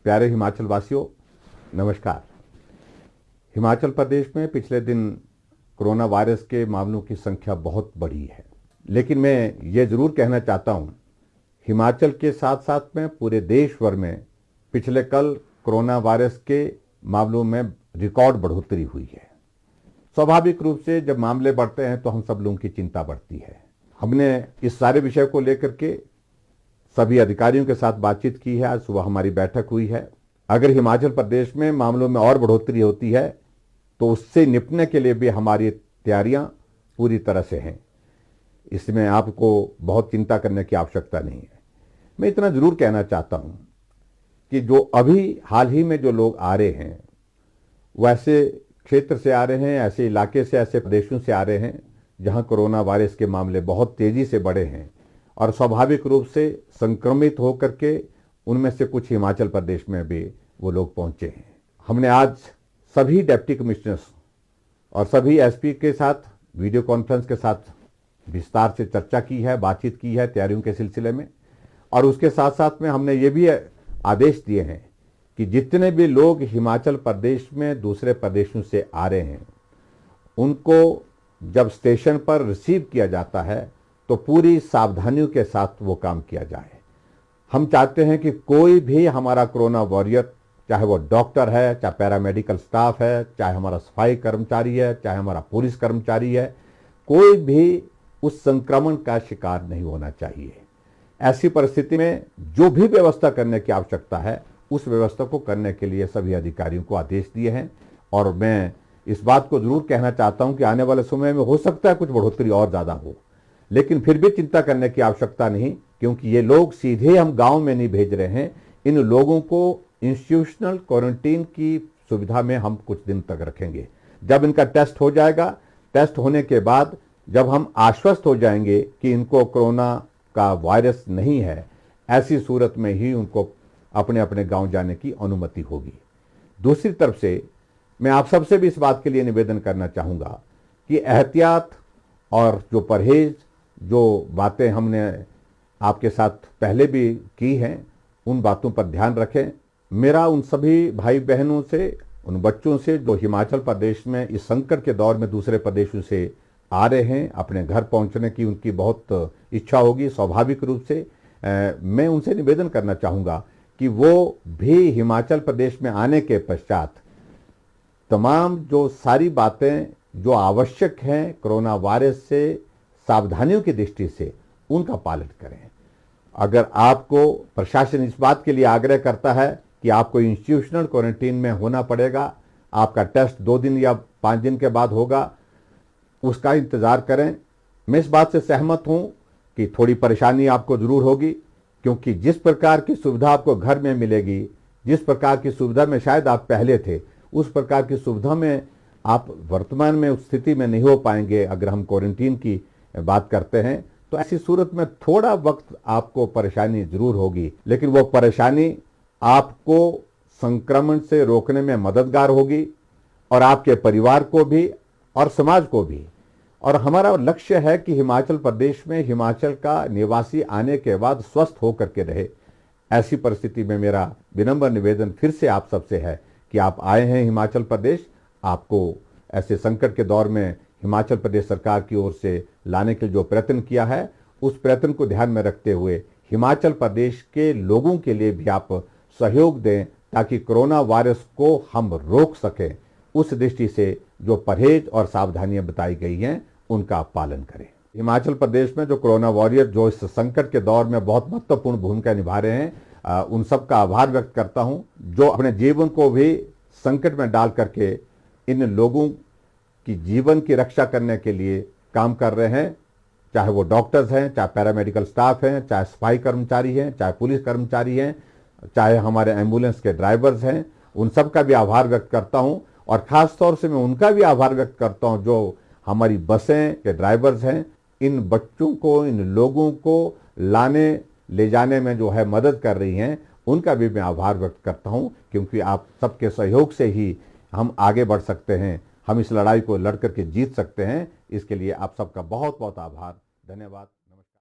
प्यारे हिमाचल वासियों, नमस्कार। हिमाचल प्रदेश में पिछले दिन कोरोना वायरस के मामलों की संख्या बहुत बढ़ी है, लेकिन मैं ये ज़रूर कहना चाहता हूँ, हिमाचल के साथ साथ में पूरे देश भर में पिछले कल कोरोना वायरस के मामलों में रिकॉर्ड बढ़ोतरी हुई है। स्वाभाविक रूप से जब मामले बढ़ते हैं तो हम सब लोगों की चिंता बढ़ती है। हमने इस सारे विषय को लेकर के सभी अधिकारियों के साथ बातचीत की है। आज सुबह हमारी बैठक हुई है। अगर हिमाचल प्रदेश में मामलों में और बढ़ोतरी होती है तो उससे निपटने के लिए भी हमारी तैयारियां पूरी तरह से हैं। इसमें आपको बहुत चिंता करने की आवश्यकता नहीं है। मैं इतना जरूर कहना चाहता हूं कि जो अभी हाल ही में जो लोग आ रहे हैं वैसे क्षेत्र से आ रहे हैं, ऐसे इलाके से, ऐसे प्रदेशों से आ रहे हैं जहां कोरोना वायरस के मामले बहुत तेजी से बढ़े हैं और स्वाभाविक रूप से संक्रमित होकर के उनमें से कुछ हिमाचल प्रदेश में भी वो लोग पहुंचे हैं। हमने आज सभी डिप्टी कमिश्नर्स और सभी एसपी के साथ वीडियो कॉन्फ्रेंस के साथ विस्तार से चर्चा की है, बातचीत की है तैयारियों के सिलसिले में। और उसके साथ साथ में हमने ये भी आदेश दिए हैं कि जितने भी लोग हिमाचल प्रदेश में दूसरे प्रदेशों से आ रहे हैं उनको जब स्टेशन पर रिसीव किया जाता है तो पूरी सावधानियों के साथ वो काम किया जाए। हम चाहते हैं कि कोई भी हमारा कोरोना वॉरियर, चाहे वो डॉक्टर है, चाहे पैरामेडिकल स्टाफ है, चाहे हमारा सफाई कर्मचारी है, चाहे हमारा पुलिस कर्मचारी है, कोई भी उस संक्रमण का शिकार नहीं होना चाहिए। ऐसी परिस्थिति में जो भी व्यवस्था करने की आवश्यकता है उस व्यवस्था को करने के लिए सभी अधिकारियों को आदेश दिए हैं। और मैं इस बात को जरूर कहना चाहता हूं कि आने वाले समय में हो सकता है कुछ बढ़ोतरी और ज्यादा हो, लेकिन फिर भी चिंता करने की आवश्यकता नहीं, क्योंकि ये लोग सीधे हम गांव में नहीं भेज रहे हैं। इन लोगों को इंस्टीट्यूशनल क्वारंटीन की सुविधा में हम कुछ दिन तक रखेंगे। जब इनका टेस्ट हो जाएगा, टेस्ट होने के बाद जब हम आश्वस्त हो जाएंगे कि इनको कोरोना का वायरस नहीं है, ऐसी सूरत में ही उनको अपने अपने गांव जाने की अनुमति होगी। दूसरी तरफ से मैं आप सबसे भी इस बात के लिए निवेदन करना चाहूँगा कि एहतियात और जो परहेज, जो बातें हमने आपके साथ पहले भी की हैं, उन बातों पर ध्यान रखें। मेरा उन सभी भाई बहनों से, उन बच्चों से जो हिमाचल प्रदेश में इस संकट के दौर में दूसरे प्रदेशों से आ रहे हैं, अपने घर पहुंचने की उनकी बहुत इच्छा होगी स्वाभाविक रूप से। मैं उनसे निवेदन करना चाहूँगा कि वो भी हिमाचल प्रदेश में आने के पश्चात तमाम जो सारी बातें जो आवश्यक हैं कोरोना वायरस से सावधानियों की दृष्टि से, उनका पालन करें। अगर आपको प्रशासन इस बात के लिए आग्रह करता है कि आपको इंस्टीट्यूशनल क्वारंटीन में होना पड़ेगा, आपका टेस्ट 2 दिन या 5 दिन के बाद होगा, उसका इंतज़ार करें। मैं इस बात से सहमत हूं कि थोड़ी परेशानी आपको ज़रूर होगी, क्योंकि जिस प्रकार की सुविधा आपको घर में मिलेगी, जिस प्रकार की सुविधा में शायद आप पहले थे, उस प्रकार की सुविधा में आप वर्तमान में उस स्थिति में नहीं हो पाएंगे। अगर हम क्वारंटीन की बात करते हैं तो ऐसी सूरत में थोड़ा वक्त आपको परेशानी जरूर होगी, लेकिन वो परेशानी आपको संक्रमण से रोकने में मददगार होगी और आपके परिवार को भी और समाज को भी। और हमारा लक्ष्य है कि हिमाचल प्रदेश में हिमाचल का निवासी आने के बाद स्वस्थ होकर के रहे। ऐसी परिस्थिति में मेरा विनम्र निवेदन फिर से आप सबसे है कि आप आए हैं हिमाचल प्रदेश, आपको ऐसे संकट के दौर में हिमाचल प्रदेश सरकार की ओर से लाने के जो प्रयत्न किया है, उस प्रयत्न को ध्यान में रखते हुए हिमाचल प्रदेश के लोगों के लिए भी आप सहयोग दें, ताकि कोरोना वायरस को हम रोक सकें। उस दृष्टि से जो परहेज और सावधानियां बताई गई हैं उनका आप पालन करें। हिमाचल प्रदेश में जो कोरोना वॉरियर जो इस संकट के दौर में बहुत महत्वपूर्ण भूमिका निभा रहे हैं, उन सब का आभार व्यक्त करता हूं, जो अपने जीवन को भी संकट में डाल करके इन लोगों की जीवन की रक्षा करने के लिए काम कर रहे हैं। चाहे वो डॉक्टर्स हैं, चाहे पैरामेडिकल स्टाफ हैं, चाहे सफाई कर्मचारी हैं, चाहे पुलिस कर्मचारी हैं, चाहे हमारे एम्बुलेंस के ड्राइवर्स हैं, उन सब का भी आभार व्यक्त करता हूं। और खास तौर से मैं उनका भी आभार व्यक्त करता हूं जो हमारी बसें के ड्राइवर्स हैं। इन बच्चों को, इन लोगों को लाने ले जाने में जो है मदद कर रही हैं, उनका भी मैं आभार व्यक्त करता हूं, क्योंकि आप सबके सहयोग से ही हम आगे बढ़ सकते हैं, हम इस लड़ाई को लड़ करके जीत सकते हैं। इसके लिए आप सबका बहुत बहुत आभार, धन्यवाद।